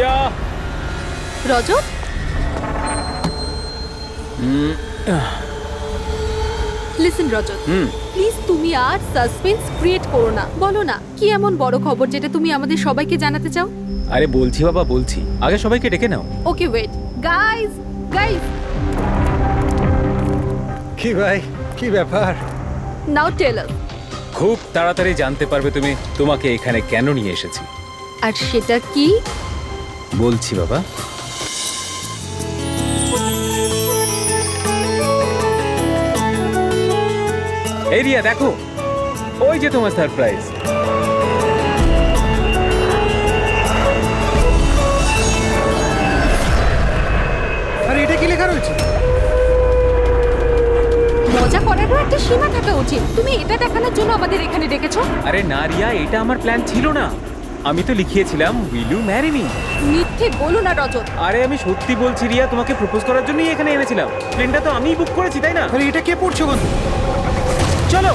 Riya, Rajat, listen Rajat, please তুমি আর suspense create করো না। বলো না কি এমন বড় খবর যেটা তুমি আমাদের সবাইকে জানাতে চাও? আরে বলছি বাবা, বলছি। আগে সবাইকে ডেকে নাও। ওকে ওয়েট, গাইস গাইস, কি ভাই, কি ব্যাপার? নাও টেল আস। খুব তাড়াতাড়ি জানতে পারবে তুমি তোমাকে এখানে কেন নিয়ে এসেছি। আর সেটা কি? বলছি বাবা। এই রিয়া দেখো, ওই যে তোমার সারপ্রাইজ। আরে এটা কি লেখা রয়েছে? মজা করারও একটা সীমা থাকা উচিত। তুমি এটা দেখানোর জন্য আমাদের এখানে ডেকেছো? আরে না রিয়া, এটা আমার প্ল্যান ছিল না। আমি তো লিখিয়েছিলাম উইল ইউ ম্যারি মি। মিথ্যে বলো না রজত। আরে আমি সত্যি বলছি রিয়া, তোমাকে প্রপোজ করার জন্যই এখানে এনেছিলাম। প্লেনটা তো আমিই বুক করেছি, তাই না? আরে এটা কে পড়ছো বন্ধু? চলো।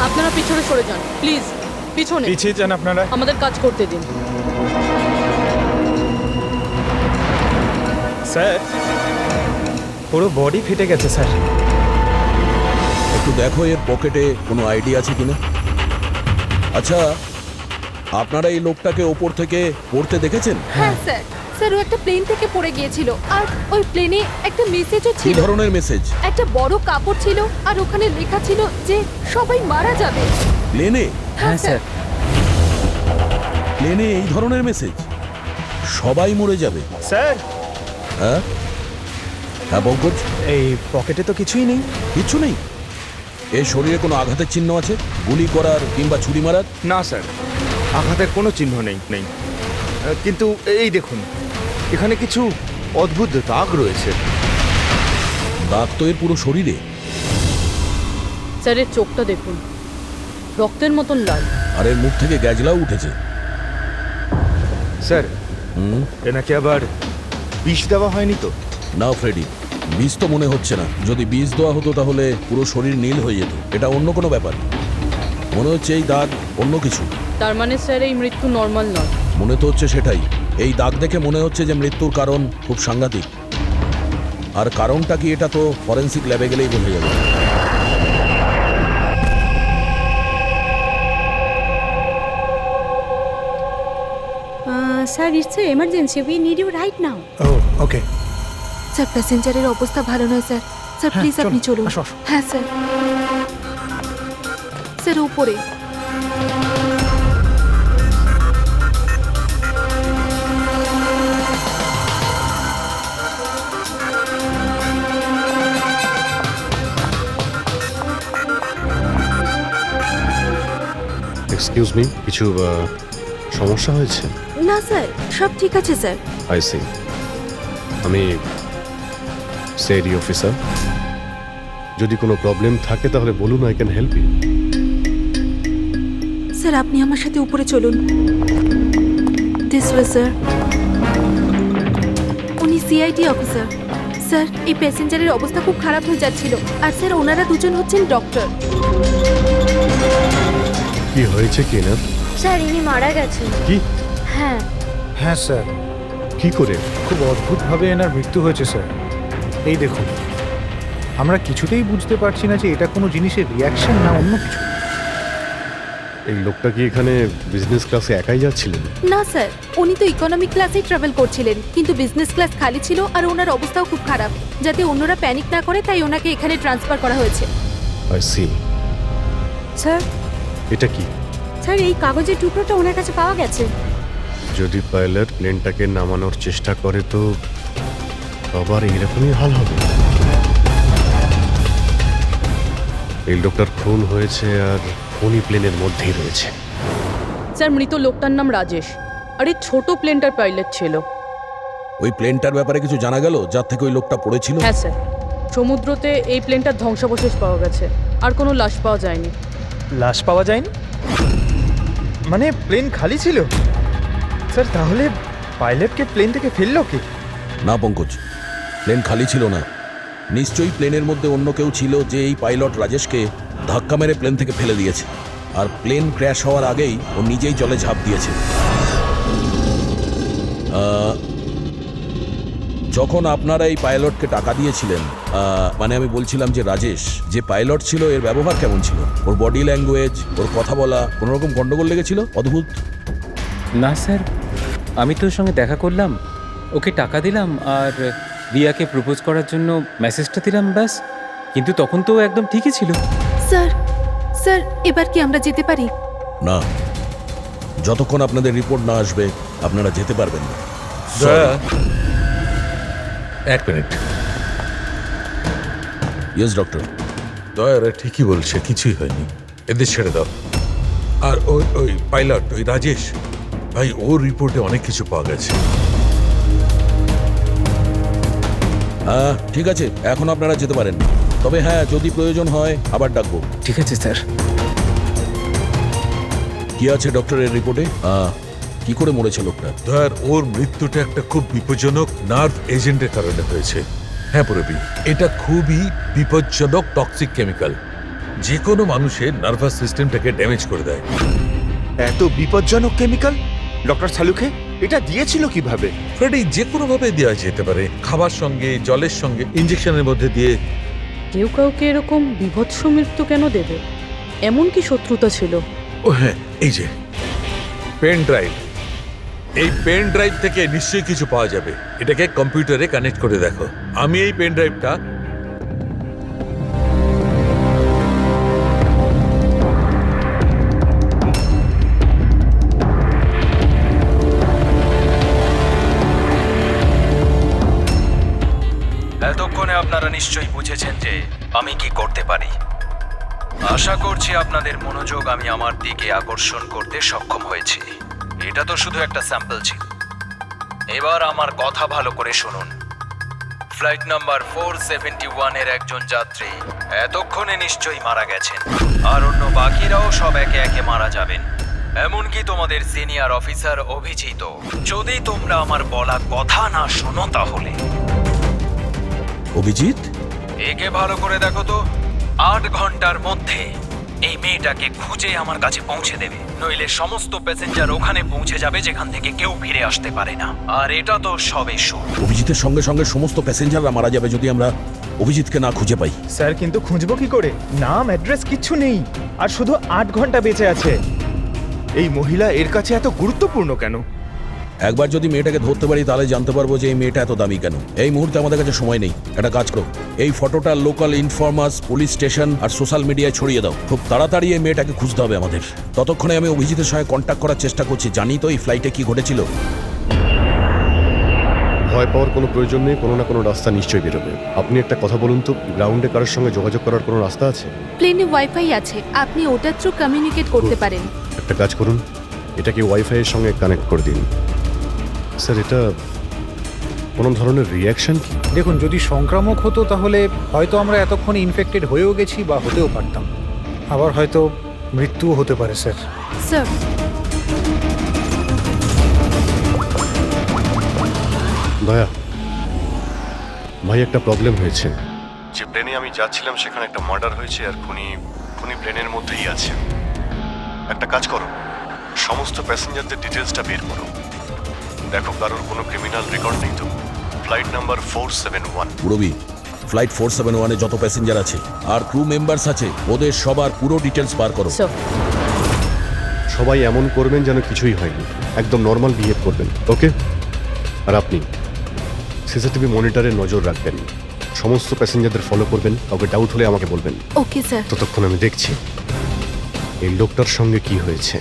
আপনারা পিছনে সরে যান প্লিজ, পিছনে। পিছিয়ে যান আপনারা। আমাদের কাজ করতে দিন। স্যার, পুরো বডি ফেটে গেছে স্যার। একটু দেখো এর পকেটে কোনো আইডি আছে কিনা। আচ্ছা, আপনারা এই লোকটাকে ওপর থেকে পড়তে দেখেছেন? হ্যাঁ স্যার, স্যার ও একটা প্লেন থেকে পড়ে গিয়েছিল আর ওই প্লেনে একটা মেসেজও কি ছিল। ধরনের মেসেজ? একটা বড় কাপড় ছিল আর ওখানে লেখা ছিল যে সবাই মারা যাবে। প্লেনে? হ্যাঁ স্যার। প্লেনে এই ধরনের মেসেজ? সবাই মরে যাবে? স্যার, হ্যাঁ হ্যাঁ পঙ্কজ, এই পকেটে তো কিছুই নেই। কিচ্ছু নেই? এর শরীরে কোনো আঘাতের চিহ্ন আছে? গুলি করার কিংবা ছুরি মারার? না স্যার, আঘাতের কোনো চিহ্ন নেই। কিন্তু এই দেখুন, এখানে কিছু অদ্ভুত দাগ রয়েছে। দাগ তো এর পুরো শরীরে। স্যারের চোখটা দেখুন, রক্তের মতন লাল। আর এর মুখ থেকে গ্যাজলাও উঠেছে। স্যার, হুম, এনাকে আবার বিষ দেওয়া হয়নি তো? না ফ্রেডি, বিষ তো মনে হচ্ছে না। যদি বিষ দেওয়া হতো তাহলে পুরো শরীর নীল হয়ে যেত। এটা অন্য কোনো ব্যাপার। মনে হচ্ছে এই দাগ অন্য কিছু। তার মানে স্যার এই মৃত্যু নর্মাল নয়। মনে তো হচ্ছে সেটাই। এই দাগ দেখে মনে হচ্ছে যে মৃত্যুর কারণ খুব সাংঘাতিক। আর কারণটা কি এটা তো ফরেন্সিক ল্যাবে গেলেই বোঝা যাবে। Sir, it's an emergency. We need you right now. ও ওকে। স্যার প্যাসেঞ্জারের অবস্থা ভালো নয় স্যার। স্যার হ্যাঁ, প্লিজ আপনি চলুন, চলুন। আসো, আসো। হ্যাঁ স্যার। স্যার উপরে। এক্সকিউজ মি, কিছু সমস্যা হয়েছে? না স্যার, সব ঠিক আছে স্যার। I see. আমি সিআইডি অফিসার। যদি কোনো প্রবলেম থাকে তাহলে বলুন, I can help you. Sir আপনি আমার সাথে উপরে চলুন। This way sir. উনি সিআইডি অফিসার। স্যার এই প্যাসেঞ্জারের অবস্থা খুব খারাপ হয়ে যাচ্ছিল। আর স্যার ওনারা দুজন হচ্ছেন ডক্টর। কি হয়েছে কি না? স্যার ইনি মারা গেছেন। কি? হ্যাঁ। হ্যাঁ স্যার, কি করে? খুব অদ্ভুতভাবে এনার মৃত্যু হয়েছে স্যার। এই দেখুন, আমরা কিছুতেই বুঝতে পারছি না যে এটা কোনো জিনিসের রিয়াকশন না অন্য কিছু। এই লোকটা কি এখানে বিজনেস ক্লাসে একাই যাচ্ছিলেন? না স্যার, উনি তো ইকোনমিক ক্লাসেই ট্রাভেল করছিলেন, কিন্তু বিজনেস ক্লাস খালি ছিল আর ওনার অবস্থাও খুব খারাপ। যাতে অন্যরা প্যানিক না করে তাই ওনাকে এখানে ট্রান্সফার করা হয়েছে। I C. স্যার, এটা কি? স্যার এই কাগজের টুকরোটা ওনার কাছে পাওয়া গেছে। যদি পাইলট প্লেনটাকে নামানোর চেষ্টা করে তো আবার এরকমই হাল হবে। এই লোকটার খুন হয়েছে আর উনি প্লেনের মধ্যেই রয়েছে। স্যার মৃত লোকটার নাম রাজেশ, আর এই ছোট প্লেনটার পাইলট ছিল। ওই প্লেনটার ব্যাপারে কিছু জানা গেল যার থেকে ওই লোকটা পড়েছিল? হ্যাঁ স্যার, সমুদ্রতে এই প্লেনটার ধ্বংসাবশেষ পাওয়া গেছে, আর কোনো লাশ পাওয়া যায়নি। লাশ পাওয়া যায়নি? মানে প্লেন খালি ছিল? স্যার তাহলে পাইলটকে প্লেন থেকে ফেললো কি? না পঙ্কজ, প্লেন খালি ছিল না। নিশ্চয়ই প্লেনের মধ্যে অন্য কেউ ছিল যে এই পাইলট রাজেশকে ধাক্কা মেরে প্লেন থেকে ফেলে দিয়েছে, আর প্লেন ক্র্যাশ হওয়ার আগেই ও নিজেই জলে ঝাঁপ দিয়েছে। যখন আপনারা এই পাইলটকে টাকা দিয়েছিলেন, মানে আমি বলছিলাম যে রাজেশ যে পাইলট ছিল এর ব্যবহার কেমন ছিল? ওর বডি ল্যাঙ্গুয়েজ, ওর কথা বলা, কোনো রকম গন্ডগোল লেগেছিল? অদ্ভুত। না স্যার, আমি তো ওর সঙ্গে দেখা করলাম, ওকে টাকা দিলাম আর রিয়াকে প্রপোজ করার জন্য মেসেজটা দিলাম, ব্যাস। কিন্তু তখন তো ও একদম ঠিকই ছিল। স্যার স্যার এবার কি আমরা যেতে পারি? না, যতক্ষণ আপনাদের রিপোর্ট না আসবে আপনারা যেতে পারবেন না। দয়া, এক মিনিট। Yes doctor. দয়ারা ঠিকই বলছে, কিছুই হয়নি, এদের ছেড়ে দাও। আর ওই পাইলট, ওই রাজেশ ভাই, ওর রিপোর্টে অনেক কিছু পাওয়া গেছে। হ্যাঁ ঠিক আছে, এখন আপনারা যেতে পারেন। তবে হ্যাঁ, যদি প্রয়োজন হয় আবার ডাকবো। ঠিক আছে স্যার। কি আছে ডক্টরের রিপোর্টে? কি করে মরেছে লোকটা? দয়ার, ওর মৃত্যুটা একটা খুব বিপজ্জনক নার্ভ এজেন্টের কারণে হয়েছে। হ্যাঁ পুরবি, এটা খুবই বিপজ্জনক টক্সিক কেমিক্যাল, যে কোনো মানুষের নার্ভাস সিস্টেমটাকে ড্যামেজ করে দেয়। এত বিপজ্জনক কেমিক্যাল ডক্টর সালুকে এটা দিয়েছিল কিভাবে? ফ্রেডি, যে কোনো ভাবে দেওয়া যেতে পারে, খাবার সঙ্গে, জলের সঙ্গে, ইঞ্জেকশনের মধ্যে দিয়ে। কেউ কাউকে এরকম বিভৎস মৃত্যু কেন দেবে? এমন কি শত্রুতা ছিল? ও হ্যাঁ, এই যে পেন ড্রাইভ, এই পেন ড্রাইভ থেকে নিশ্চয়ই কিছু পাওয়া যাবে। এটাকে কম্পিউটারে কানেক্ট করে দেখো। আমি এই পেন ড্রাইভটা এতক্ষণে আপনারা নিশ্চয়ই বুঝেছেন যে আমি কি করতে পারি। আশা করছি আপনাদের মনোযোগ আমি আমার দিকে আকর্ষণ করতে সক্ষম হয়েছি। এটা তো শুধু একটা স্যাম্পল ছিল। এবার আমার কথা ভালো করে শুনুন। ফ্লাইট নাম্বার 471 এর একজন যাত্রী এতক্ষণে নিশ্চয়ই মারা গেছেন, আর অন্য বাকিরাও সব একে একে মারা যাবেন, এমনকি তোমাদের সিনিয়র অফিসার অভিজিৎ। যদি তোমরা আমার বলা কথা না শোনো তাহলে। অভিজিৎ, একে ভালো করে দেখো তো। 8 ঘন্টার মধ্যে এই মেয়েটাকে খুঁজে আমার কাছে পৌঁছে দেবে, নইলে সমস্ত প্যাসেঞ্জার ওখানে পৌঁছে যাবে যেখান থেকে কেউ ফিরে আসতে পারে না। আর এটা তো সবে শুরু। অভিজিতের সঙ্গে সঙ্গে সমস্ত প্যাসেঞ্জাররা মারা যাবে যদি আমরা অভিজিৎকে না খুঁজে পাই। স্যার, কিন্তু খুঁজবো কি করে? নাম, অ্যাড্রেস কিচ্ছু নেই, আর শুধু 8 ঘন্টা বেঁচে আছে। এই মহিলা এর কাছে এত গুরুত্বপূর্ণ কেন? একবার যদি মেয়েটাকে ধরতে পারি তাহলে জানতে পারবো যে এই মেয়েটা এত দামি কেন। এই মুহূর্তে আমাদের কাছে সময় নেই। একটা কাজ করো, এই ফটোটা লোকাল ইনফরমার্স, পুলিশ স্টেশন আর সোশ্যাল মিডিয়ায় ছড়িয়ে দাও। খুব তাড়াতাড়ি এই মেয়েটাকে খুঁজতে হবে আমাদের। ততক্ষণে আমি অভিজিতের সঙ্গে কন্ট্যাক্ট করার চেষ্টা করছি। জানি তো এই ফ্লাইটে কি ঘটেছিল। ভয় পাওয়ার কোনো প্রয়োজন নেই, কোনো না কোনো রাস্তা নিশ্চয়ই বেরোবে। আপনি একটা কথা বলুন তো, গ্রাউন্ডে কারোর সঙ্গে যোগাযোগ করার কোনো রাস্তা আছে? প্লেনে ওয়াইফাই আছে, আপনি ওটার থ্রু কমিউনিকেট করতে পারেন। একটা কাজ করুন, এটাকে ওয়াইফাই এর সঙ্গে কানেক্ট করে দিন। স্যার, এটা কোনো ধরনের রিয়াকশন কি? দেখুন, যদি সংক্রামক হতো তাহলে হয়তো আমরা এতক্ষণে ইনফেক্টেড হয়েও গেছি বা হতেও পারতাম। আবার হয়তো মৃত্যুও হতে পারে স্যার। স্যার, দয়া ভাই, একটা প্রবলেম হয়েছে। যে প্লেনে আমি যাচ্ছিলাম সেখানে একটা মার্ডার হয়েছে, আর খুনি প্লেনের মধ্যেই আছে। একটা কাজ করো, সমস্ত প্যাসেঞ্জারদের ডিটেলসটা বের করো। দেখো কারোর কোনো ক্রিমিনাল রেকর্ড নেই তো। Flight number 471। পুরবি, ফ্লাইট 471 এ যত প্যাসেঞ্জার আছে আর ক্রু মেম্বার্স আছে, ওদের সবার পুরো ডিটেলস বার করো। সবাই এমন করবেন যেন কিছুই হয়নি, একদম নর্মাল বিহেভ করবেন, ওকে? আর আপনি সিসিটিভি মনিটরে নজর রাখবেন, সমস্ত প্যাসেঞ্জারদের ফলো করবেন, কাউকে ডাউট হলে আমাকে বলবেন। Okay sir. ততক্ষণ আমি দেখছি এই লোকটার সঙ্গে কি হয়েছে।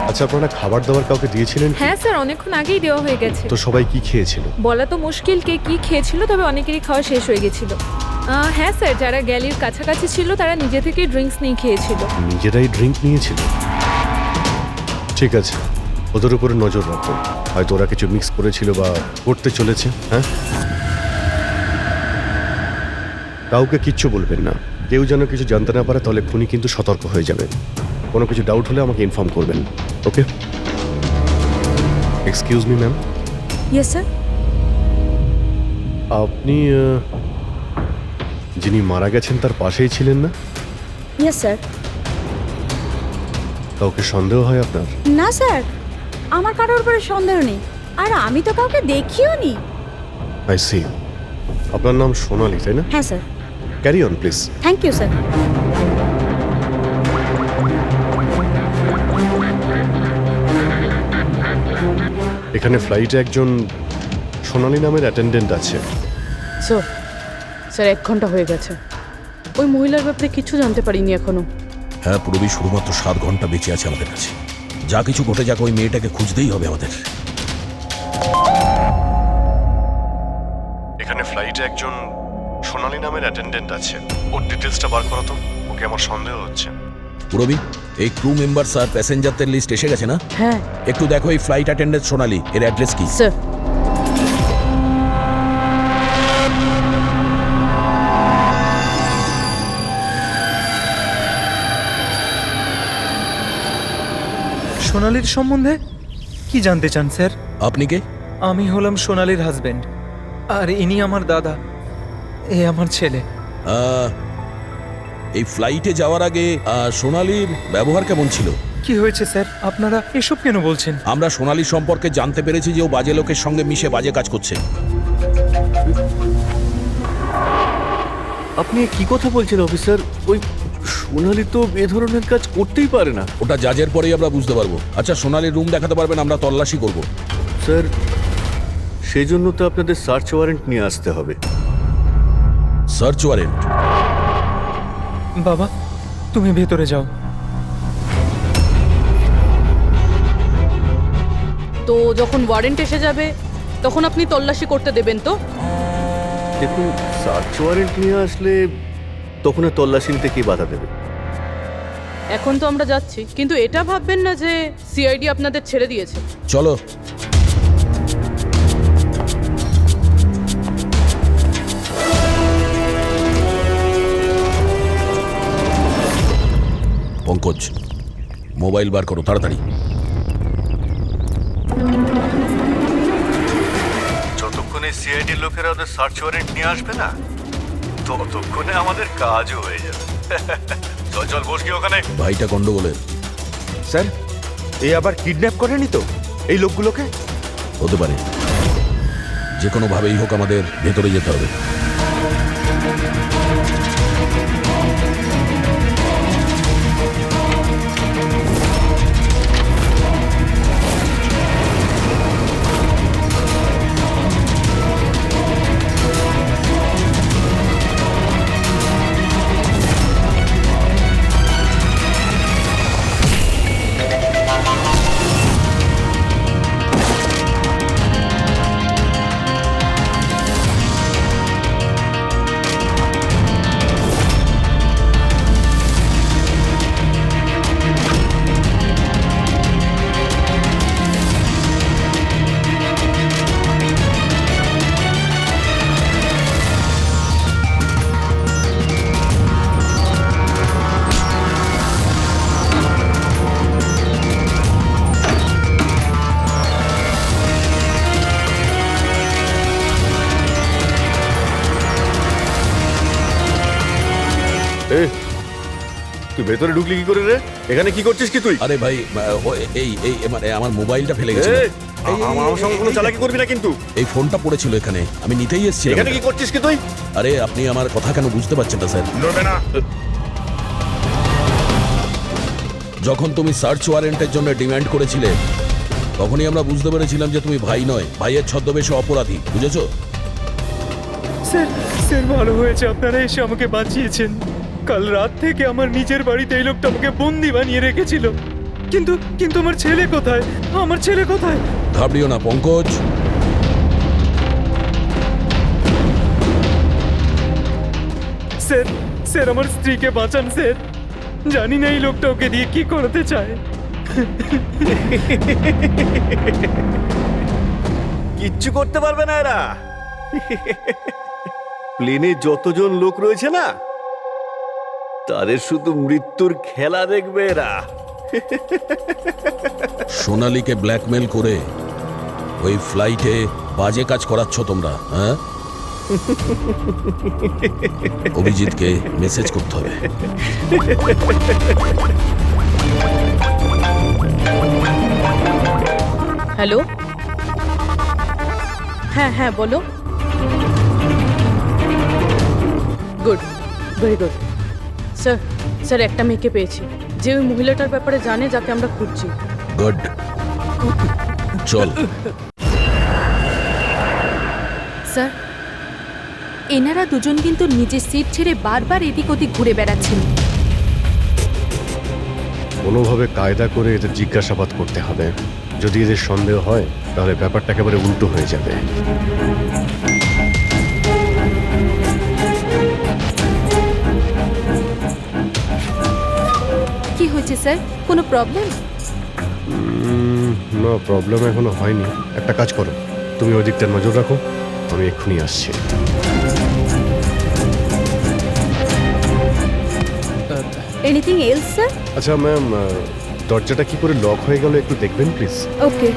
আচ্ছা, আপনারা খাবার দাবার কাউকে দিয়েছিলেন? হ্যাঁ স্যার, অনেকক্ষণ আগেই দেওয়া হয়ে গেছে। তো সবাই কি খেয়েছিল? বলা তো মুশকিল কে কি খেয়েছিল, তবে অনেকেরই খাওয়া শেষ হয়ে গেছিল। হ্যাঁ স্যার, যারা গ্যালির কাছাকাছি ছিল তারা নিজে থেকেই ড্রিঙ্কস নিয়ে খেয়েছিল। নিজেরাই ড্রিঙ্ক নিয়েছিল? ঠিক আছে, ওদের উপরে নজর রাখো, হয়তো ওরা কিছু মিক্স করেছিল বা করতে চলেছে। হ্যাঁ, কাউকে কিচ্ছু বলবেন না, কেউ যেন কিছু জানতে না পারে, তাহলে খুনি কিন্তু সতর্ক হয়ে যাবে। কোনো কিছু ডাউট হলে আমাকে ইনফর্ম করবেন, okay? Excuse me ma'am, yes sir. আপনি যিনি মারা গেছেন তার পাশেই ছিলেন না? Yes sir. কাউকে সন্দেহ হয় আপনার? না স্যার, আমার কারোর উপরে সন্দেহ নেই, আর আমি তো কাউকে দেখিও নি। I see. আপনার নাম সোনালি, তাই না? হ্যাঁ sir. Carry on please. Thank you sir. এখানে ফ্লাইটে একজন সোনালি নামের অ্যাটেন্ডেন্ট আছে। স্যার, স্যার 1 ঘন্টা হয়ে গেছে। ওই মহিলার ব্যাপারে কিছু জানতে পারিনি এখনো। হ্যাঁ পুরবী, শুধুমাত্র 7 ঘন্টা বেঁচে আছে আমাদের কাছে। যা কিছু ঘটে যাক, ওই মেয়েটাকে খুঁজতেই হবে আমাদের। এখানে ফ্লাইটে একজন সোনালি নামের অ্যাটেন্ডেন্ট আছে। ওর ডিটেলসটা বার করো তো, ওকে আমার সন্দেহ হচ্ছে। পুরবী, এই ক্রু মেম্বারস আর প্যাসেঞ্জারদের লিস্ট এসে গেছে না? হ্যাঁ একটু দেখো এই ফ্লাইট অ্যাটেন্ডেন্ট সোনালি, এর অ্যাড্রেস কি? স্যার। সোনালির সম্বন্ধে কি জানতে চান স্যার? আপনি কে? আমি হলাম সোনালির হাজবেন্ড, আর ইনি আমার দাদা, এ আমার ছেলে। এই ফ্লাইটে যাওয়ার আগে সোনালির ব্যবহার কেমন ছিল? কি হয়েছে স্যার, আপনারা এসব কেন বলছেন? আমরা সোনালির সম্পর্কে জানতে পেরেছি যে ও বাজে লোকের সঙ্গে মিশে বাজে কাজ করছে। আপনি কি কথা বলছেন অফিসার? ওই সোনালি তো এ ধরনের কাজ করতেই পারে না। ওটা জাজের পরেই আমরা বুঝতে পারবো। আচ্ছা, সোনালির রুম দেখাতে পারবেন? আমরা তল্লাশি করব। স্যার, সেই জন্য তো আপনাদের সার্চ ওয়ারেন্ট নিয়ে আসতে হবে। Search warrant? বাবা, তুমি ভেতরে যাও। তো যখন ওয়ারেন্ট এসে যাবে তখন আপনি তল্লাশি করতে দেবেন তো? দেখুন, সার্চ ওয়ারেন্ট নিয়ে আসলে তখন আর তল্লাশি নিতে কে বাধা দেবে? এখন তো আমরা যাচ্ছি, কিন্তু এটা ভাববেন না যে সিআইডি আপনাদের ছেড়ে দিয়েছে। চলো। পঙ্কজ, মোবাইল বার করো তাড়াতাড়ি। যতক্ষণে সিআইডির লোকেরা ওদের সার্চ ওয়ারেন্ট নিয়ে আসবে না, ততক্ষণে আমাদের কাজও হয়ে যাবে। চল চল, বস গিয়ে ওখানে। ভাইটা গন্ডগোলের। স্যার, এ আবার কিডন্যাপ করেনি তো এই লোকগুলোকে? হতে পারে। যে কোনো ভাবেই হোক আমাদের ভেতরে যেতে হবে। তুই ভেতরে ঢুকলি কি করে রে? এখানে কি করছিস কি তুই? আরে ভাই, এই মানে আমার মোবাইলটা ফেলে গেছে। আমার সঙ্গে কোনো চালাকি করবি না কিন্তু। এই ফোনটা পড়েছিল এখানে, আমি নিতেই এসেছিলাম। এখানে কি করছিস কি তুই? আরে আপনি আমার কথা কেন বুঝতে পারছেন না স্যার? নড়বে না। যখন তুমি সার্চ ওয়ারেন্টের জন্য ডিমান্ড করেছিলে, তখনই আমরা বুঝতে পেরেছিলাম যে তুমি ভাই নয়, ভাইয়ের ছদ্মবেশে অপরাধী। বুঝেছো? স্যার, স্যার ভালো হয়েছে আপনারা এসে আমাকে বাঁচিয়েছেন। কাল রাত থেকে আমার নিজের বাড়িতে এই লোকটা আমাকে বন্দি বানিয়ে রেখেছিল। কিন্তু কিন্তু আমার ছেলে কোথায়? আমার ছেলে কোথায়? ঘাবড়িও না পঙ্কজ। স্যার, স্যার আমার স্ত্রীকে বাঁচান স্যার। জানি না এই লোকটা ওকে দিয়ে কি করতে চায়। কিচ্ছু করতে পারবে না এরা। প্লেনে যতজন লোক রয়েছে না, তাদের শুধু মৃত্যুর খেলা দেখবে এরা। সোনালীকে ব্ল্যাকমেল করে ওই ফ্লাইটে বাজে কাজ করাচ্ছ তোমরা, হ্যাঁ? অভিজিৎকে মেসেজ করতে হবে। হ্যালো, হ্যাঁ হ্যাঁ বলো। Good, very good. Sir, sir একটা মেয়েকে পেয়েছি, যে ওই মহিলাটার ব্যাপারে জানে যাকে আমরা খুঁজছি। গুড, চল। স্যার, এনারা দুজন কিন্তু নিজের সিট ছেড়ে বারবার এদিক ওদিক ঘুরে বেড়াচ্ছেন। কোনোভাবে কায়দা করে এদের জিজ্ঞাসাবাদ করতে হবে। যদি এদের সন্দেহ হয় তাহলে ব্যাপারটা একেবারে উল্টো হয়ে যাবে। কি হয়েছে স্যার, কোনো প্রবলেম? না, প্রবলেম এখনো হয়নি। একটা কাজ করো, তুমি ওই দিকটা নজর রাখো, আমি এক্ষুনি আসছি। Anything else sir? আচ্ছা ম্যাম, দরজাটা কি করে লক হয়ে গেল একটু দেখবেন please. Okay.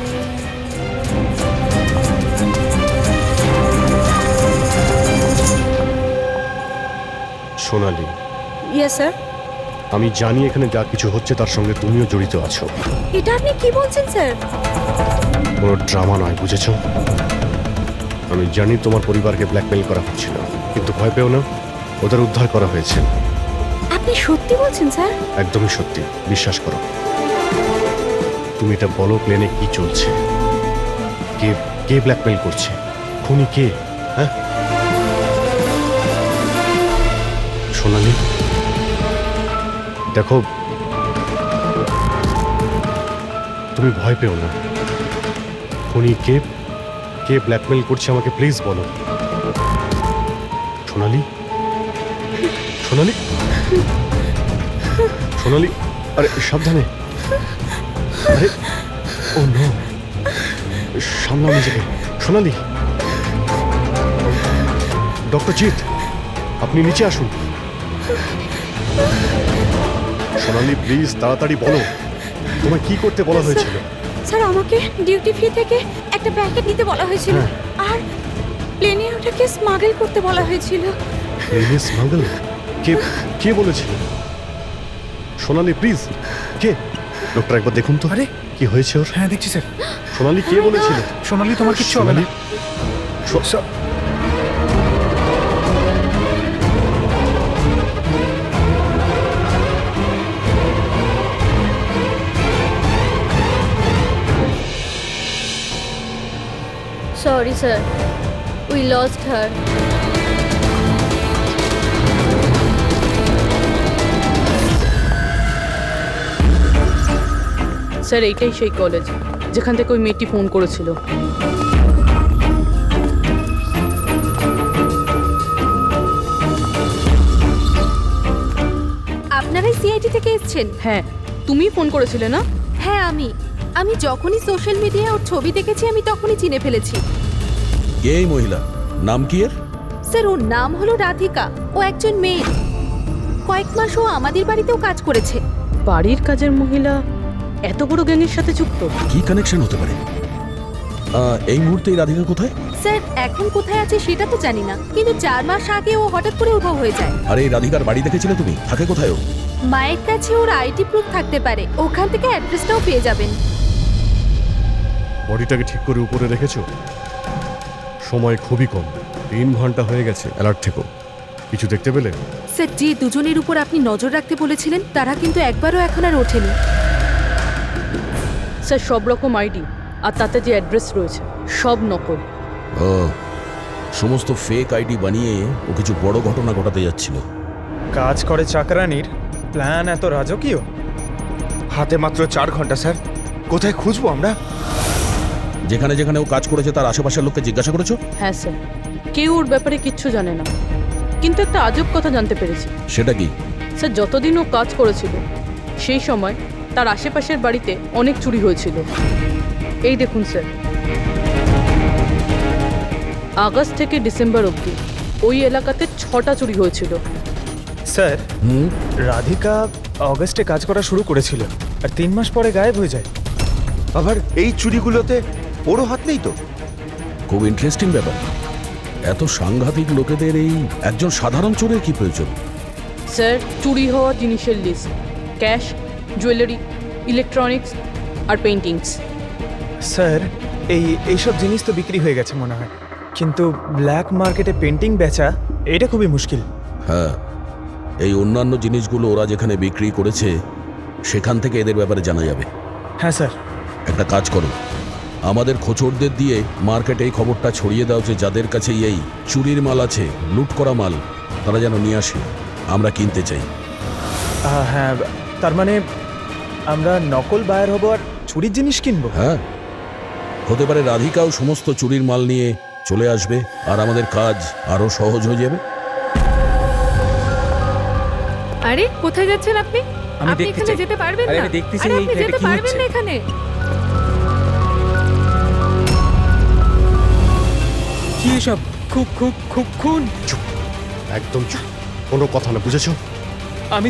Sonali, yes sir. আমি জানি এখানে যা কিছু হচ্ছে তার সঙ্গে তুমিও জড়িত আছো। এটা আপনি কি বলছেন স্যার? কোনো ড্রামা নয়, বুঝেছ? আমি জানি তোমার পরিবারকে ব্ল্যাকমেইল করা হচ্ছিল, কিন্তু ভয় পেও না, ওদের উদ্ধার করা হয়েছে। আপনি সত্যি বলছেন স্যার? একদমই সত্যি, বিশ্বাস করো। তুমি এটা বলো, প্লেনে কি চলছে? কে কে ব্ল্যাকমেইল করছে? খুনি কে? হ্যাঁ সোনালি, দেখো তুমি ভয় পেও না। খুনি কে, কে ব্ল্যাকমেইল করছে আমাকে প্লিজ বলো। সোনালি, সোনালি, সোনালি, আরে সাবধানে। আরে ও নো, সামলাও নিজেকে। সোনালি, ডক্টর জিৎ, আপনি নিচে আসুন। সোনালি প্লিজ তাড়াতাড়ি বলো, তোমায় কি করতে বলা হয়েছিল? স্যার, আমাকে ডিউটি ফ্রি থেকে একটা প্যাকেট নিতে বলা হয়েছিল, আর প্লেনে ওটাকে স্মাগল করতে বলা হয়েছিল। প্লেনে স্মাগল? কে কে বলেছিল? সোনালি প্লিজ, কে? ডক্টর একবার দেখুন তো। আরে কি হয়েছে ওর? হ্যাঁ দেখছি স্যার। সোনালি কে বলেছিল? সোনালি, তোমার কিচ্ছু হবে না। Sorry, sir. We lost her. Sir, এইটাই সেই কলেজ যেখান থেকে ওই মেয়েটি ফোন করেছিল। আপনারাই সিআইডি থেকে এসেছেন? হ্যাঁ, তুমি ফোন করেছিলে না? হ্যাঁ, আমি যখনই সোশ্যাল মিডিয়ায় ওর ছবি দেখেছি আমি তখনই চিনে ফেলেছি। কে এই মহিলা? নাম কি এর? স্যার, ওর নাম হলো রাধিকা। ও একজন মেয়ে। কয়েক মাস ও আমাদের বাড়িতেও কাজ করেছে। বাড়ির কাজের মহিলা এত বড় গ্যাংয়ের সাথে যুক্ত? কি কানেকশন হতে পারে? এই মুহূর্তে এই রাধিকা কোথায়? স্যার, এখন কোথায় আছে সেটা তো জানি না, কিন্তু 4 মাস আগে ও হঠাৎ করে উধাও হয়ে যায়। আরে এই রাধিকার বাড়ি দেখেছিলে তুমি? থাকে কোথায় ও? মায়ের কাছে ওর আইডি প্রুফ থাকতে পারে, ওখান থেকে অ্যাড্রেসটাও পেয়ে যাবেন। বডিটাকে ঠিক করে উপরে রেখেছো? সময় খুবই কম, 3 ঘন্টা হয়ে গেছে। অ্যালার্ট থেকো। কিছু দেখতে পেলে? স্যার, যে দুজনের উপর আপনি নজর রাখতে বলেছিলেন তারা কিন্তু একবারও এখন আর ওঠেনি। স্যার, সব রকম আইডি আর তাতে যে অ্যাড্রেস রয়েছে সব নকল। ও, সমস্ত ফেক আইডি বানিয়ে ও কিছু বড় ঘটনা ঘটাতে যাচ্ছিল। কাজ করে চাকরানির প্ল্যান এত রাজকীয়? হাতে মাত্র 4 ঘন্টা স্যার, কোথায় খুঁজবো আমরা? যেখানে যেখানে ও কাজ করেছে তার আশেপাশের লোককে জিজ্ঞাসা করেছো? হ্যাঁ স্যার, কেউ ওর ব্যাপারে কিচ্ছু জানে না, কিন্তু একটা আজব কথা জানতে পেরেছি। সেটা কি? স্যার, যতদিন ও কাজ করেছিল সেই সময় তার আশেপাশের বাড়িতে অনেক চুরি হয়েছিল। এই দেখুন স্যার, আগস্ট থেকে ডিসেম্বর অবধি ওই এলাকাতে 6টা চুরি হয়েছিল। স্যার, রাধিকা অগস্টে কাজ করা শুরু করেছিল আর 3 মাস পরে গায়েব হয়ে যায়। আবার এই চুরিগুলোতে ওরও হাত নেই তো? খুব ইন্টারেস্টিং ব্যাপার। এত সাংঘাতিক লোকেদের এই একজন সাধারণ চোরের কি প্রয়োজন? স্যার, চুরি হওয়া জিনিসের লিস্ট: ক্যাশ, জুয়েলারি, ইলেকট্রনিক্স আর পেন্টিংস। স্যার, এইসব জিনিস তো বিক্রি হয়ে গেছে মনে হয়, কিন্তু ব্ল্যাক মার্কেটে পেন্টিং বেচা এটা খুবই মুশকিল। হ্যাঁ, এই অন্যান্য জিনিসগুলো ওরা যেখানে বিক্রি করেছে সেখান থেকে এদের ব্যাপারে জানা যাবে। হ্যাঁ স্যার। একটা কাজ করো, আমাদের খোঁচরদের দিয়ে মার্কেটে এই খবরটা ছড়িয়ে দাও যে যাদের কাছে এই চুরির মাল আছে, লুট করা মাল, তারা যেন নিয়ে আসে, আমরা কিনতে চাই। হ্যাঁ, তার মানে আমরা নকল বায়ার হব আর চুরির জিনিস কিনবো? হ্যাঁ, হতে পারে রাধিকাও সমস্ত চুরির মাল নিয়ে চলে আসবে আর আমাদের কাজ আরো সহজ হয়ে যাবে। আরে কোথায় যাচ্ছেন আপনি? আমি আপনি দেখতে এখানে চাই। যেতে পারবেন আরে না। আমি দেখতেছি আরে এই আপনি ফ্ল্যাটে যেতে কি পারবেন হচ্ছে। না এখানে। কি এসব? খুন। একদম চুপ, কোনো কথা না, বুঝেছো? আমি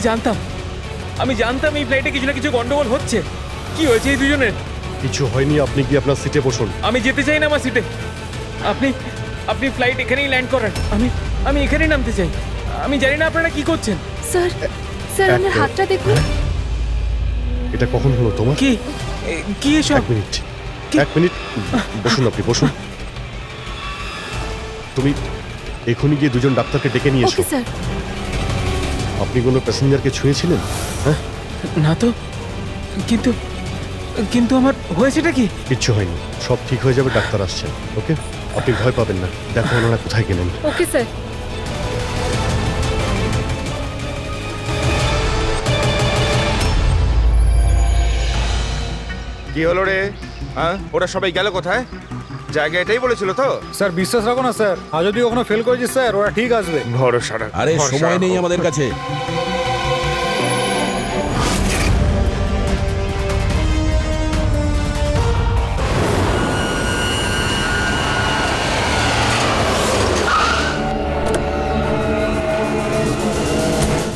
জানতাম এই ফ্লাইটে কিছু না কিছু গন্ডগোল হচ্ছে। কি হয়েছে এই দুজনের? কিছু হয়নি, আপনি কি আপনার সিটে বসুন। আমি যেতে চাই না আমার সিটে। আপনি ফ্লাইট এখানেই ল্যান্ড করেন। আমি এখানেই নামতে চাই। আমি জানি না আপনারা কি করছেন। স্যার, স্যার ওনার হাতটা দেখুন। এটা কখন হলো তোমার? কি এসব? এক মিনিট বসুন, আপনি বসুন। তুমি এখনই গিয়ে দুজন ডাক্তারকে ডেকে নিয়ে এসো। Okay sir. আপনি কোনো প্যাসেঞ্জারকে ছুঁয়েছিলেন? হ্যাঁ, না তো, কিন্তু আমার হয়েছেটা কি? কিচ্ছু হয়নি, সব ঠিক হয়ে যাবে, ডাক্তার আসছেন। ওকে, আপনি ভয় পাবেন না। দেখো ওনারা কোথায় গেলেন। Okay sir. কি হলো রে? হ্যাঁ, ওরা সবাই গেল কোথায়? জায়গা এটাই বলেছিল তো? স্যার বিশ্বাস রাখো না স্যার, আর যদি কখনো ফেল করেছি স্যার, ওরা ঠিক আসবে। ভরসা রাখো, আরে ভরসা সময় নেই রাখো। আমাদের কাছে।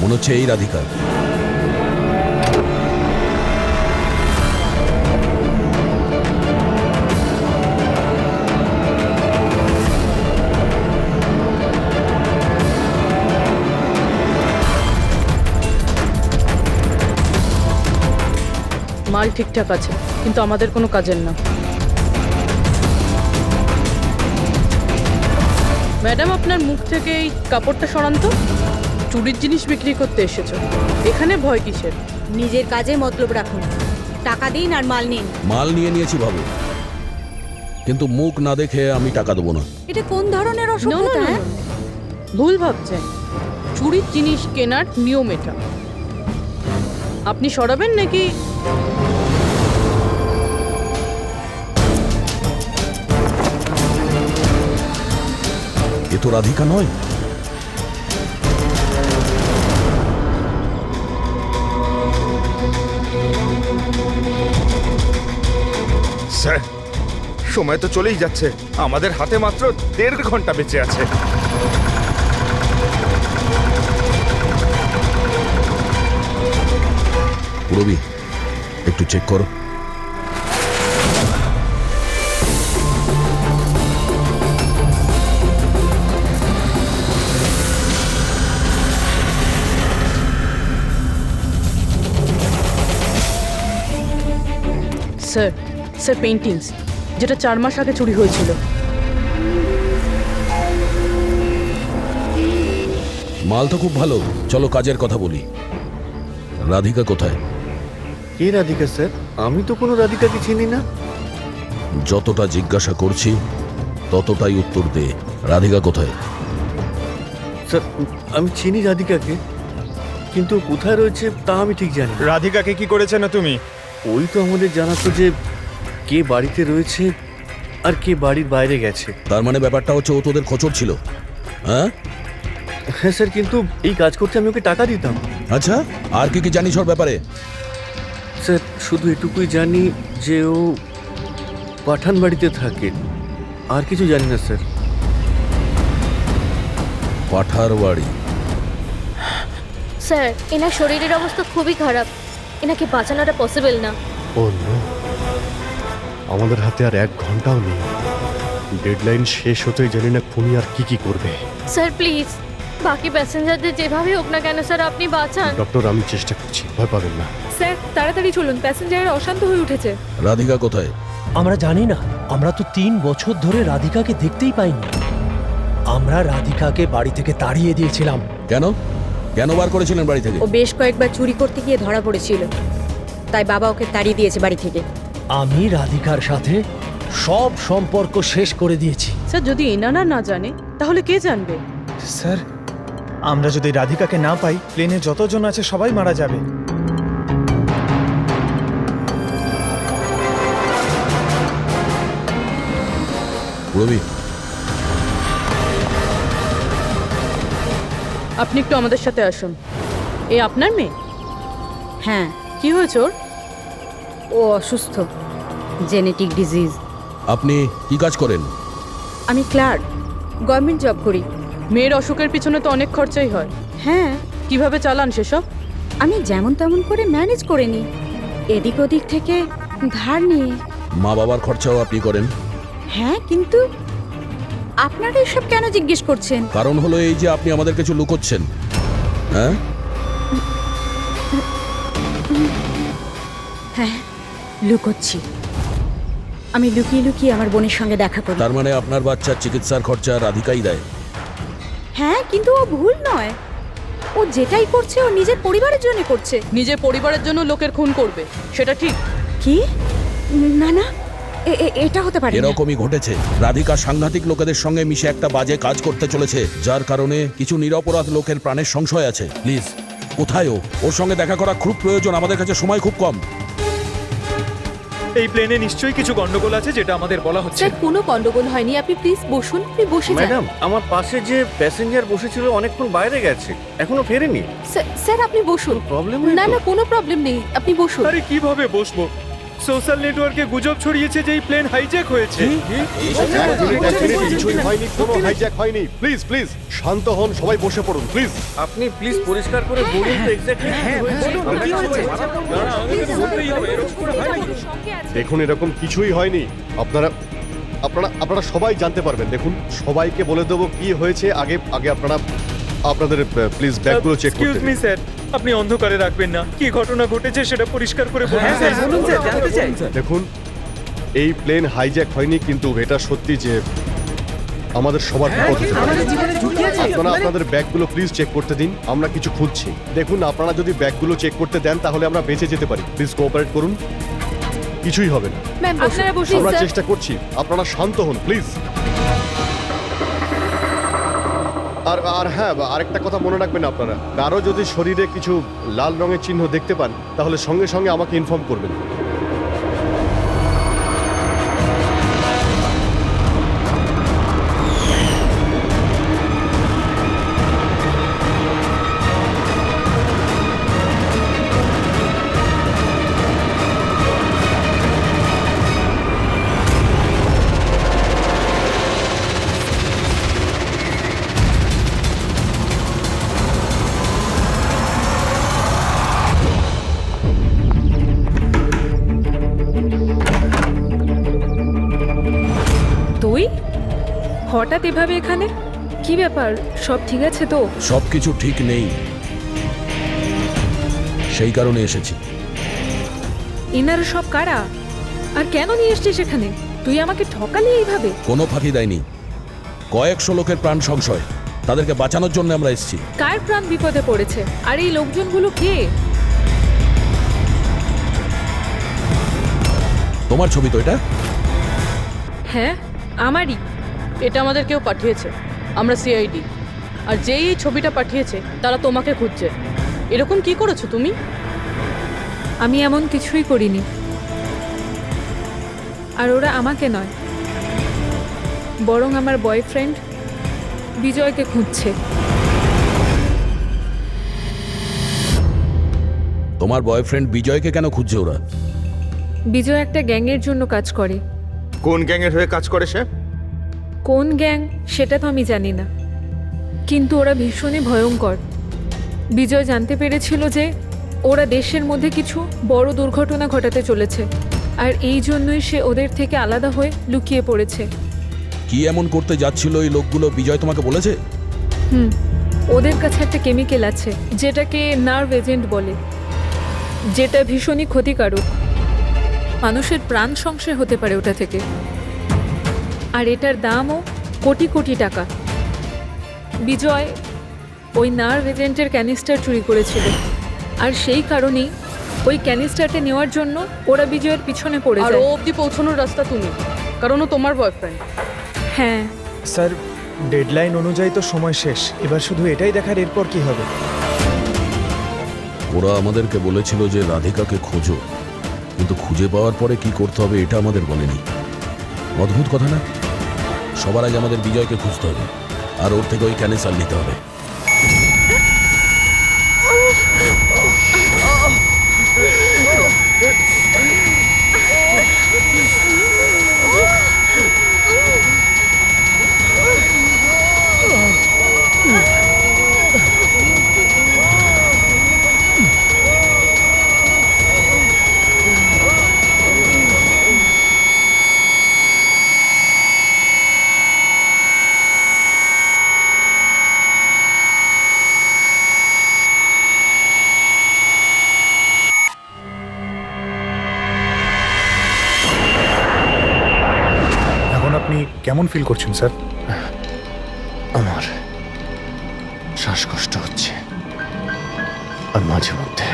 মনে হচ্ছে এই রাধিকা। মাল ঠিকঠাক আছে, কিন্তু আমাদের কোনো কাজের না। ম্যাডাম, আপনার মুখ থেকে এই কাপড়টা সরান তো। চুরির জিনিস বিক্রি করতে এসেছো, এখানে ভয় কিসের? নিজের কাজে মতলব রাখুন, টাকা দিন আর মাল নিন। মাল নিয়ে নিয়েছি ভাবো, কিন্তু মুখ না দেখে আমি টাকা দেবো না। এটা কোন ধরনের অসভ্যতা? হ্যাঁ? ভুল ভাবছেন, চুরির জিনিস কেনার নিয়ম এটা। আপনি সরাবেন নাকি? এ তো রাধিকা নয়। স্যার, সময় তো চলেই যাচ্ছে, আমাদের হাতে মাত্র 1.5 ঘন্টা বেঁচে আছে। রবি, একটু চেক করো। স্যার, স্যার পেন্টিংস, যেটা 4 মাস আগে চুরি হয়েছিল। মাল তো খুব ভালো, চলো কাজের কথা বলি। রাধিকা কোথায়? কে রাধিকা স্যার? আমি তো কোনো রাধিকাকে চিনি না। যতটা জিজ্ঞাসা করছি ততটাই উত্তর দে। রাধিকা কোথায়? স্যার, আমি চিনি রাধিকাকে, কিন্তু কোথায় রয়েছে তা আমি ঠিক জানি না। রাধিকাকে কি করেছে না তুমি? ওই তো আমাদের জানাতো যে কে বাড়িতে রয়েছে আর কে বাড়ির বাইরে গেছে। তার মানে ব্যাপারটা হচ্ছে ও তোদের খোঁচর ছিল, হ্যাঁ? হ্যাঁ স্যার, কিন্তু এই কাজ করতে আমি ওকে টাকা দিতাম। আচ্ছা, আর কি কি জানিস ওর ব্যাপারে? স্যার, শুধু এটুকুই জানি যে ও পাঠান বাড়িতে থাকে, আর কিছু জানি না স্যার। পাঠার বাড়ি? স্যার, এনার শরীরের অবস্থা খুবই খারাপ, এনাকে বাঁচানোটা পসিবল না। ও নো, আমাদের হাতে আর 1 ঘন্টাও নেই। ডেডলাইন শেষ হতেই জানি না খুনি আর কি করবে। স্যার প্লিজ বাকি প্যাসেঞ্জারদের যেভাবে হোক না কেন স্যার আপনি বাঁচান। ডক্টর, আমি চেষ্টা করছি, ভয় পাবেন না। স্যার তাড়াতাড়ি চলুন, প্যাসেঞ্জাররা অশান্ত হয়ে উঠেছে। রাধিকা কোথায়? আমরা জানি না, আমরা তো 3 বছর ধরে রাধিকাকে দেখতেই পাইনি। আমরা রাধিকাকে বাড়ি থেকে তাড়িয়ে দিয়েছিলাম। কেন কেন বার করেছিলেন বাড়ি থেকে? ও বেশ কয়েকবার চুরি করতে গিয়ে ধরা পড়েছিল, তাই বাবা ওকে তাড়িয়ে দিয়েছে বাড়ি থেকে। আমি রাধিকার সাথে সব সম্পর্ক শেষ করে দিয়েছি। স্যার যদি এনারা না জানে তাহলে কে জানবে? স্যার আমরা যদি রাধিকাকে না পাই প্লেনে যতজন আছে সবাই মারা যাবে। রবি, আপনি একটু আমাদের সাথে আসুন। এ আপনার মেয়ে? হ্যাঁ, কি হয়েছে ওর? ও অসুস্থ, জেনেটিক ডিজিজ। আপনি কি কাজ করেন? আমি ক্লার্ক, গভর্নমেন্ট জব করি। মেয়ের অসুখের পিছনে তো অনেক খরচাই হয়। হ্যাঁ, কিভাবে চালান সেসব? আমি যেমন তেমন করে ম্যানেজ করে নিই, এদিক ওদিক থেকে ধার নিয়ে। মা বাবার খরচাও আপনি করেন? হ্যাঁ, কিন্তু আপনারা এসব কেন জিজ্ঞেস করছেন? কারণ হলো এই যে আপনি আমাদের কিছু লুকোচ্ছেন। হ্যাঁ হ্যাঁ, লুকোচ্ছি। আমি লুকিয়ে লুকিয়ে আমার বোনের সঙ্গে দেখা করি। তার মানে আপনার বাচ্চার চিকিৎসার খরচা রাধিকাই দেয়? হ্যাঁ, কিন্তু ও ভুল নয়। ও যেটাই করছে ও নিজের পরিবারের জন্য করছে। নিজের পরিবারের জন্য লোকের খুন করবে, সেটা ঠিক? কি? না না, এটা হতে পারে না। এরকমই ঘটেছে। রাধিকা সাংঘাতিক লোকেদের সঙ্গে মিশে একটা বাজে কাজ করতে চলেছে, যার কারণে কিছু নিরপরাধ লোকের প্রাণের সংশয় আছে। প্লিজ, কোথায় ও? ওর সঙ্গে দেখা করা খুব প্রয়োজন, আমাদের কাছে সময় খুব কম। এই প্লেনে নিশ্চয়ই কিছু গন্ডগোল আছে যেটা আমাদের বলা হচ্ছে। স্যার কোনো গন্ডগোল হয়নি, আপনি প্লিজ বসুন, আপনি বসে যান। ম্যাডাম, আমার পাশে যে প্যাসেঞ্জার বসেছিল অনেকক্ষণ বাইরে গেছে, এখনো ফেরেনি। স্যার আপনি বসুন। প্রবলেম না না, কোনো প্রবলেম নেই, আপনি বসুন। আরে কিভাবে বসবো? সোশ্যাল নেটওয়ার্কে গুজব ছড়িয়েছে যে এই প্লেন হাইজ্যাক হয়েছে। কিছুই হয়নি, কোনো হাইজ্যাক হয়নি। প্লিজ প্লিজ শান্ত হন, সবাই বসে পড়ুন প্লিজ। আপনি প্লিজ পরিষ্কার করে বলুন তো এক্স্যাক্টলি কি হয়েছে। দেখুন, এরকম কিছুই হয়নি। আপনারা আপনারা আপনারা সবাই জানতে পারবেন। দেখুন, সবাইকে বলে দেবো কি হয়েছে। আগে আগে আপনারা আপনাদের প্লিজ ব্যাগগুলো চেক এক্সকিউজ করতে মি দিন। স্যার, আপনি অন্ধকারে রাখবেন না। কি ঘটনা ঘটেছে সেটা পরিষ্কার করে বলুন স্যার। বলুন স্যার, জানতে চাই। দেখুন, এই প্লেন হাইজ্যাক হয়নি, কিন্তু এটা সত্যি যে আমাদের সবার বিপদ হতে পারে। আপনারা আপনাদের ব্যাগগুলো প্লিজ চেক করতে দিন, আমরা কিছু খুঁজছি। দেখুন, আপনারা যদি ব্যাগগুলো চেক করতে দেন তাহলে আমরা বেঁচে যেতে পারি। প্লিজ কোঅপারেট করুন, কিছুই হবে না। ম্যাম আপনারা বসুন আমরা স্যার। চেষ্টা করছি, আপনারা শান্ত হন প্লিজ। আর আর হ্যাঁ, আরেকটা কথা মনে রাখবেন, আপনারা কারো যদি শরীরে কিছু লাল রঙের চিহ্ন দেখতে পান তাহলে সঙ্গে সঙ্গে আমাকে ইনফর্ম করবেন। তুই হঠাৎ এভাবে এখানে? কি ব্যাপার, সব ঠিক আছে তো? সবকিছু ঠিক নেই, সেই কারণে এসেছি। এনারা সব কারা আর কেন নিয়ে এসছিস এখানে? তুই আমাকে ঠকালি এইভাবে? কোনো ফাঁকি দেয়নি, কয়েকশো লোকের প্রাণ সংশয়, তাদেরকে বাঁচানোর জন্য আমরা এসেছি। কার প্রাণ বিপদে পড়েছে? আর এই লোকজনগুলো কে? তোমার ছবি তো এটা? হ্যাঁ আমারই। এটা আমাদের কেউ পাঠিয়েছে, আমরা সিআইডি। আর যেই এই ছবিটা পাঠিয়েছে তারা তোমাকে খুঁজছে। এরকম কি করেছো তুমি? আমি এমন কিছুই করিনি। আর ওরা আমাকে নয়, বরং আমার বয়ফ্রেন্ড বিজয়কে খুঁজছে। তোমার বয়ফ্রেন্ড বিজয়কে কেন খুঁজছে ওরা? বিজয় একটা গ্যাংয়ের জন্য কাজ করে। কোন গ্যাংয়ের হয়ে কাজ করে সে? কোন গ্যাং সেটা তো আমি জানি না, কিন্তু ওরা ভীষণই ভয়ঙ্কর। বিজয় জানতে পেরেছিল যে ওরা দেশের মধ্যে কিছু বড় দুর্ঘটনা ঘটাতে চলেছে, আর এই জন্যই সে ওদের থেকে আলাদা হয়ে লুকিয়ে পড়েছে। কি এমন করতে যাচ্ছিল এই লোকগুলো বিজয় তোমাকে বলেছে? ওদের কাছে একটা কেমিক্যাল আছে যেটাকে নার্ভ এজেন্ট বলে, যেটা ভীষণই ক্ষতিকারক। মানুষের প্রাণ সংশয় হতে পারে ওটা থেকে, আর এটার দামও কোটি কোটি টাকা। বিজয় ওই নার্ভ এজেন্টের ক্যানিস্টার চুরি করেছিল, আর সেই কারণেই ওই ক্যানিস্টারটা নেওয়ার জন্য ওরা বিজয়ের পিছনে পড়ে আর যায়। ও অবধি পৌঁছানোর রাস্তা তুমি, কারণ ও তোমার বয়ফ্রেন্ড। হ্যাঁ স্যার, ডেডলাইন অনুযায়ী তো সময় শেষ, এবার শুধু এটাই দেখার এরপর কি হবে। ওরা আমাদেরকে বলেছিল যে রাধিকাকে খোঁজো, কিন্তু খুঁজে পাওয়ার পরে কি করতে হবে এটা আমাদের বলেনি। অদ্ভুত কথা না? সবার আগে আমাদের বিজয়কে খুঁজতে হবে, আর ওর থেকে ওই ক্যানেসার নিতে হবে। এখন আপনি কেমন ফিল করছেন স্যার? আমার শ্বাসকষ্ট হচ্ছে, আর মাঝে মধ্যে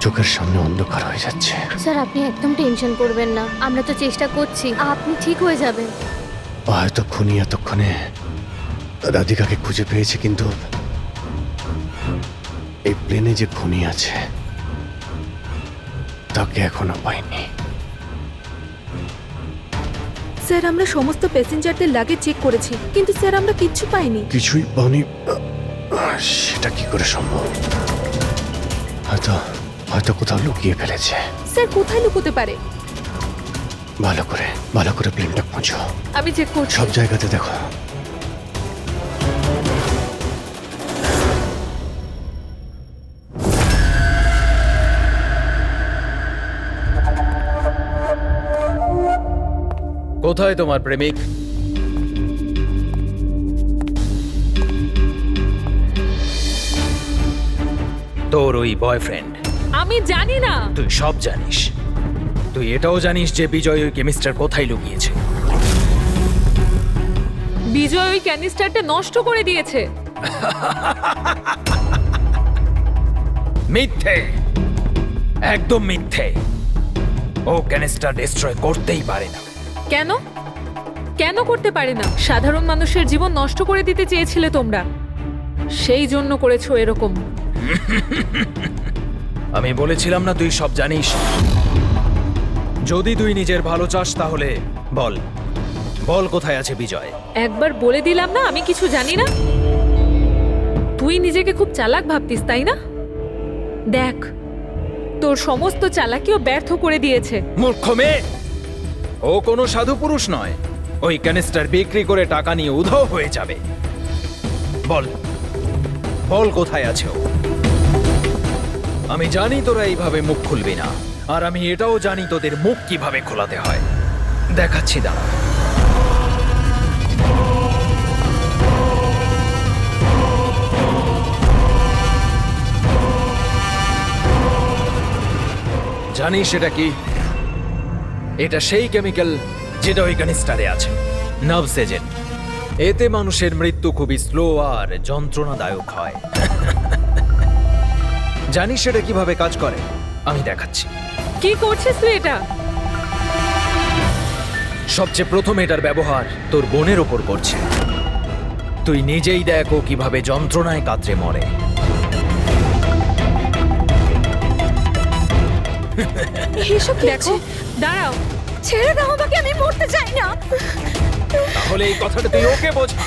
চোখের সামনে অন্ধকার হয়ে যাচ্ছে। স্যার আপনি একদম টেনশন করবেন না, আমরা তো চেষ্টা করছি, আপনি ঠিক হয়ে যাবেন। হয়তো খুনি এতক্ষণে রাধিকাকে খুঁজে পেয়েছে, কিন্তু এই প্লেনে যে খুনি আছে তাকে এখনো পাইনি। স্যার আমরা সমস্ত প্যাসেঞ্জারদের লাগেজ চেক করেছি, কিন্তু স্যার আমরা কিচ্ছু পাইনি। কিছুই পাওনি? সেটা কি করে সম্ভব? হয়তো হয়তো কোথাও লুকিয়ে ফেলেছে। স্যার কোথায় লুকোতে পারে? ভালো করে প্লেনটা খোঁজো। আমি চেক করছি। সব জায়গাতে দেখো। কোথায় তোমার প্রেমিক? তোর ওই বয়ফ্রেন্ড। আমি জানি না। তুই সব জানিস। তুই এটাও জানিস যে বিজয় ওই কেমিস্টার কোথায় লুকিয়েছে। বিজয় ওই ক্যানিস্টারটা নষ্ট করে দিয়েছে। মিথ্যে, একদম মিথ্যে। ও ক্যানিস্টার ডিস্ট্রয় করতেই পারে না। কেন? কেন করতে পারে না? সাধারণ মানুষের জীবন নষ্ট করে দিতে চেয়েছিলে তোমরা, সেই জন্য করেছো এরকম। আমি বলেছিলাম না তুই সব জানিস? যদি তুই নিজের ভালো চাস তাহলে বল, বল কোথায় আছে বিজয়? একবার বলে দিলাম না আমি কিছু জানি না। তুই নিজেকে খুব চালাক ভাবতিস তাই না? দেখ, তোর সমস্ত চালাকিও ব্যর্থ করে দিয়েছে। মূর্খ মেয়ে! ও কোনো সাধু পুরুষ নয়। ওই ক্যানিস্টার বিক্রি করে টাকা নিয়ে উধাও হয়ে যাবে। বল, বল কোথায় আছে ও? আমি জানি তোরা এইভাবে মুখ খুলবি না, আর আমি এটাও জানি তোদের মুখ কিভাবে খোলাতে হয়। দেখাচ্ছি দাঁড়া। জানিস এটা কি? এটা সেই কেমিক্যাল যেটা ওই ক্যানিস্টারে আছে, নার্ভস এজেন্ট। এতে মানুষের মৃত্যু খুবই স্লো আর যন্ত্রণাদায়ক হয়। জানিস এটা কিভাবে কাজ করে? আমি দেখাচ্ছি। কি করছিস তুই এটা? সবচেয়ে প্রথম এটার ব্যবহার তোর বোনের ওপর করছে। তুই নিজেই দেখ ও কিভাবে যন্ত্রণায় কাতরে মরে। এসব দেখো, দাঁড়াও। ছেড়ে দাও আমাকে, আমি মরতে চাই না। তাহলে এই কথাটা তুই ওকে বোঝা।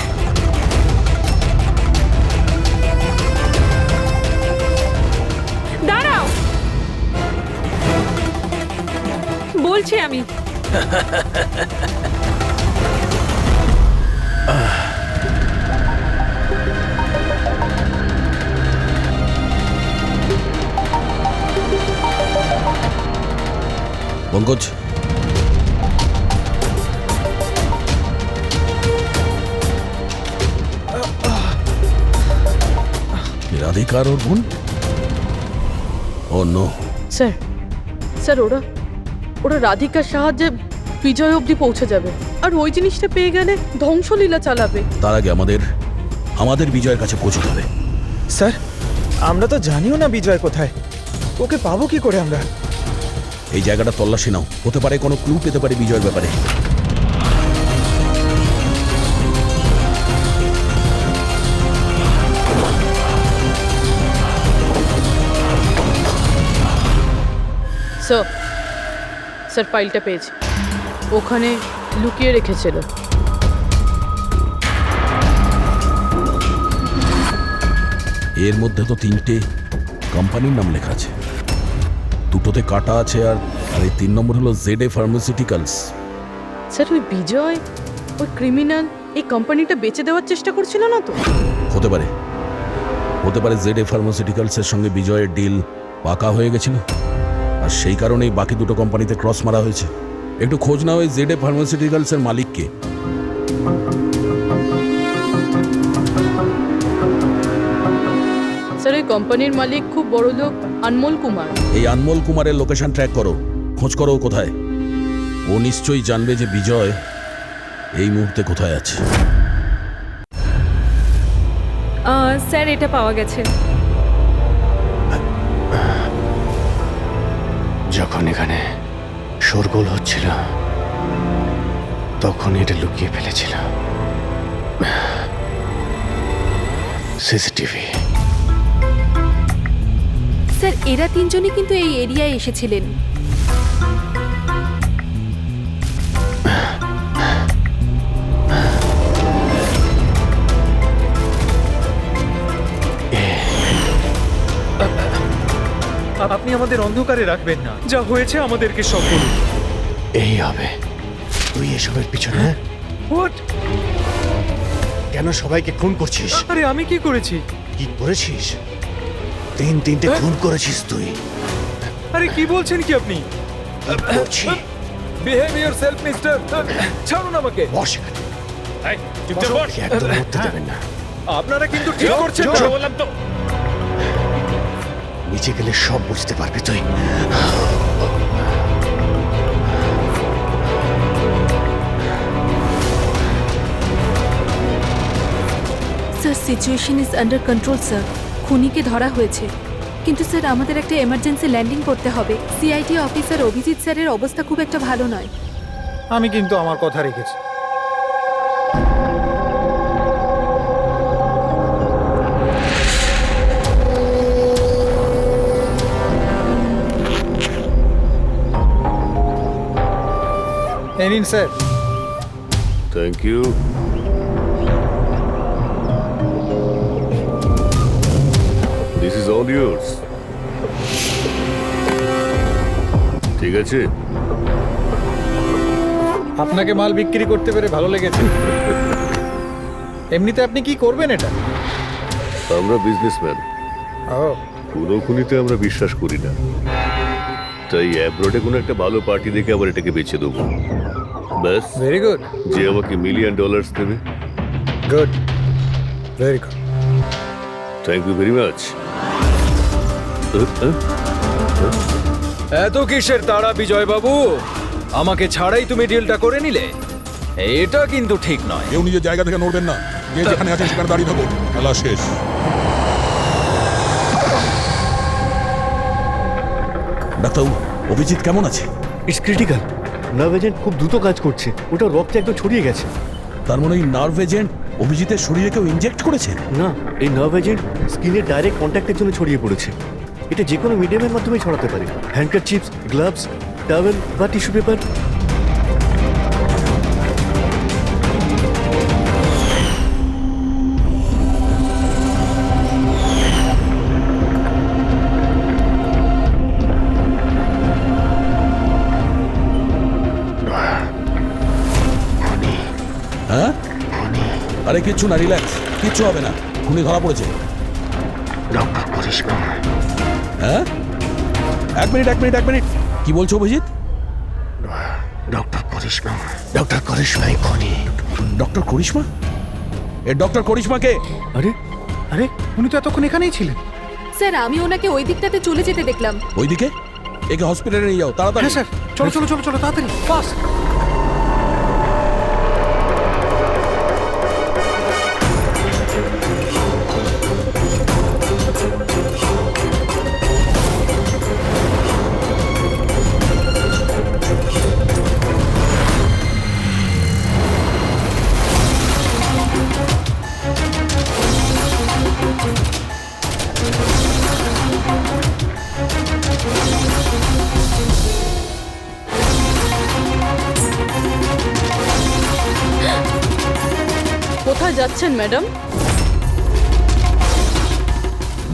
দাঁড়াও বলছি আমি। খোঁজ। রাধিকার ওর বোন? ও নো। স্যার স্যার ওরা ওরা রাধিকার সাহায্যে বিজয় অবধি পৌঁছে যাবে, আর ওই জিনিসটা পেয়ে গেলে ধ্বংসলীলা চালাবে। তার আগে আমাদের বিজয়ের কাছে পৌঁছতে হবে। স্যার আমরা তো জানিও না বিজয় কোথায়, ওকে পাবো কি করে আমরা? এই জায়গাটা তল্লাশি নাও, হতে পারে কোনো ক্লু পেতে পারে বিজয়ের ব্যাপারে। স্যার স্যার ফাইলটা পেয়েছি, ওখানে লুকিয়ে রেখেছিল। এর মধ্যে তো 3টে কোম্পানির নাম লেখা আছে, দুটোতে কাটা আছে, আর এই 3 নম্বর হলো ZA ফার্মাসিউটিক্যালস। স্যার ওই বিজয় ওই ক্রিমিনাল এই কোম্পানিটা বেচে দেওয়ার চেষ্টা করছিল না তো? হতে পারে ZA ফার্মাসিউটিক্যালসের সঙ্গে বিজয়ের ডিল পাকা হয়ে গেছিল, আর সেই কারণেই বাকি দুটো কোম্পানিতে ক্রস মারা হয়েছে। একটু খোঁজ নাও এই ZA ফার্মাসিউটিক্যালসের মালিককে। স্যার এই কোম্পানির মালিক খুব বড় লোক আনমোল কুমার। এই আনমোল কুমারের লোকেশন ট্র্যাক করো, খোঁজ করো ও কোথায়। ও নিশ্চয়ই জানবে যে বিজয় এই মুহূর্তে কোথায় আছে। স্যার এটা পাওয়া গেছে। যখন এখানে শোরগোল হচ্ছিল তখন এটা লুকিয়ে ফেলেছিল। সিসিটিভি। স্যার এরা 3জনই কিন্তু এই এরিয়ায় এসেছিলেন। আপনি আমাদের অন্ধকারে রাখবেন না, যা হয়েছে আমাদেরকে সব বলুন। এই হবে। তুই এসবের পিছনে হোয়াট? কেন সবাইকে খুন করছিস? আরে আমি কি করেছি? কি করেছিস? 3টে খুন করেছিস তুই। আরে কি বলছেন কি আপনি? করছি। Behave yourself mister. ছাড়ুন আমাকে। বস এখানে। এই চুপচাপ বস। একদম মরতে দেবেন না। আপনারা কিন্তু ঠিক করছেন না, বললাম তো। নিচে গেলে সব বুঝতে পারবে তুই। Sir situation is under control sir. খুনিকে ধরা হয়েছে, কিন্তু স্যার আমাদের একটা এমার্জেন্সি ল্যান্ডিং করতে হবে। সিআইডি অফিসার অভিজিৎ স্যারের অবস্থা খুব একটা ভালো নয়। আমি কিন্তু আমার কথা রেখেছি। এই নিন sir. Thank you. This is all yours. ঠিক আছে। আপনাকে মাল বিক্রি করতে পেরে ভালো লেগেছে। এমনিতে আপনি কি করবেন এটা? আমরা বিজনেসম্যান, ও কোনো খুনিতে আমরা বিশ্বাস করি না, তাই অ্যাব্রোডে কোনো একটা ভালো পার্টি দেখে আবার এটাকে বেচে দেবো। ব্যাস। Very good. যে আমাকে $1 মিলিয়ন দেবে। Good, very good. Thank you very much. এত কিসের তাড়া বিজয় বাবু? আমাকে ছাড়াই তুমি ডিলটা করে নিলে? এটা কিন্তু ঠিক নয়। কেউ নিজের জায়গা থেকে নড়বেন না, যে যেখানে আছেন সেখানে দাঁড়িয়ে থাকুন। খেলা শেষ। ডাক্তার, অভিজিৎ কেমন আছে? It's critical. নার্ভ এজেন্ট খুব দ্রুত কাজ করছে, ওটা রক্তে একদম ছড়িয়ে গেছে। তার মানে এই নার্ভ এজেন্ট অভিজিতের শরীরে কেউ ইনজেক্ট করেছে? না, এই নার্ভ এজেন্ট স্কিনের ডাইরেক্ট কন্ট্যাক্টের জন্য ছড়িয়ে পড়েছে। এটা যে কোনো মিডিয়ামের মাধ্যমে ছড়াতে পারে। হ্যান্ডকারচিপস, গ্লাভস, টাওয়েল বা টিস্যু পেপার। হ্যাঁ? আরে কিচ্ছু না, রিল্যাক্স, কিচ্ছু হবে না। খুনি ধরা পড়েছে। হ্যাঁ, এক মিনিট। কি বলছো অভিজিৎ? করিশ্মা, ডক্টর করিশ্মাই খুনি। ডক্টর করিশ্মা? এ ডক্টর করিশ্মাকে? আরে আরে উনি তো এতক্ষণ এখানেই ছিলেন। স্যার আমি ওনাকে ওই দিকটাতে চলে যেতে দেখলাম। ওইদিকে? একে হসপিটালে নিয়ে যাও তাড়াতাড়ি। হ্যাঁ স্যার, চলো চলো চলো চলো তাড়াতাড়ি ফাস্ট। কোথায় যাচ্ছেন ম্যাডাম?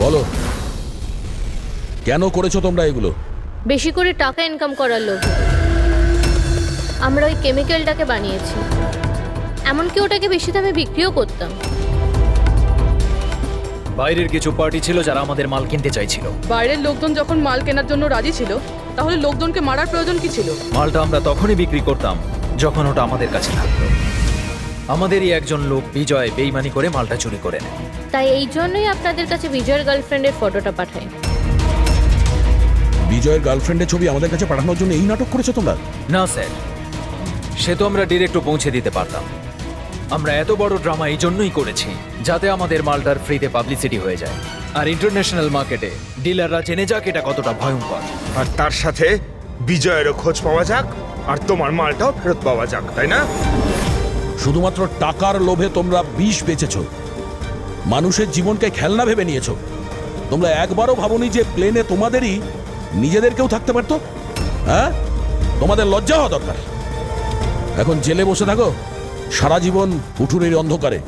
বলো কেন করেছো তোমরা এগুলো? বেশি করে টাকা ইনকাম করার লোভে আমরা ওই কেমিক্যালটাকে বানিয়েছি, এমনকি ওটাকে বেশি দামে বিক্রিও করতাম। বাইরের কিছু পার্টি ছিল যারা আমাদের মাল কিনতে চাইছিল। বাইরের লোকজন যখন মাল কেনার জন্য রাজি ছিল, তাহলে লোকজনকে মারার প্রয়োজন কি ছিল? মালটা আমরা তখনই বিক্রি করতাম যখন ওটা আমাদের কাছে থাকতো। আমাদেরই একজন লোক বিজয় বেইমানি করে মালটা চুরি করে নেয়। তাই এই জন্যই আপনাদের কাছে বিজয়ের গার্লফ্রেন্ডের ফটোটা পাঠাই। বিজয়ের গার্লফ্রেন্ডের ছবি আমাদের কাছে পাঠানোর জন্য এই নাটক করেছো তোমরা? না স্যার, সে তো আমরা ডিরেক্টও পৌঁছে দিতে পারতাম। আমরা এত বড় ড্রামা এই জন্যই করেছি যাতে আমাদের মালটার ফ্রিতে পাবলিসিটি হয়ে যায়, আর ইন্টারন্যাশনাল মার্কেটে ডিলাররা জেনে যাক এটা কতটা ভয়ঙ্কর। আর তার সাথে বিজয়েরও খোঁজ পাওয়া যাক, আর তোমার মালটাও ফেরত পাওয়া যাক, তাই না? শুধুমাত্র টাকার লোভে তোমরা বিষ বেচেছো, মানুষের জীবনকে খেলনা ভেবে নিয়েছো। তোমরা একবারও ভাবোনি যে প্লেনে তোমাদেরই নিজেদেরকেও থাকতে পারতো? হ্যাঁ, তোমাদের লজ্জা হওয়া দরকার। এখন জেলে বসে থাকো সারা জীবন উঠুনের অন্ধকারে।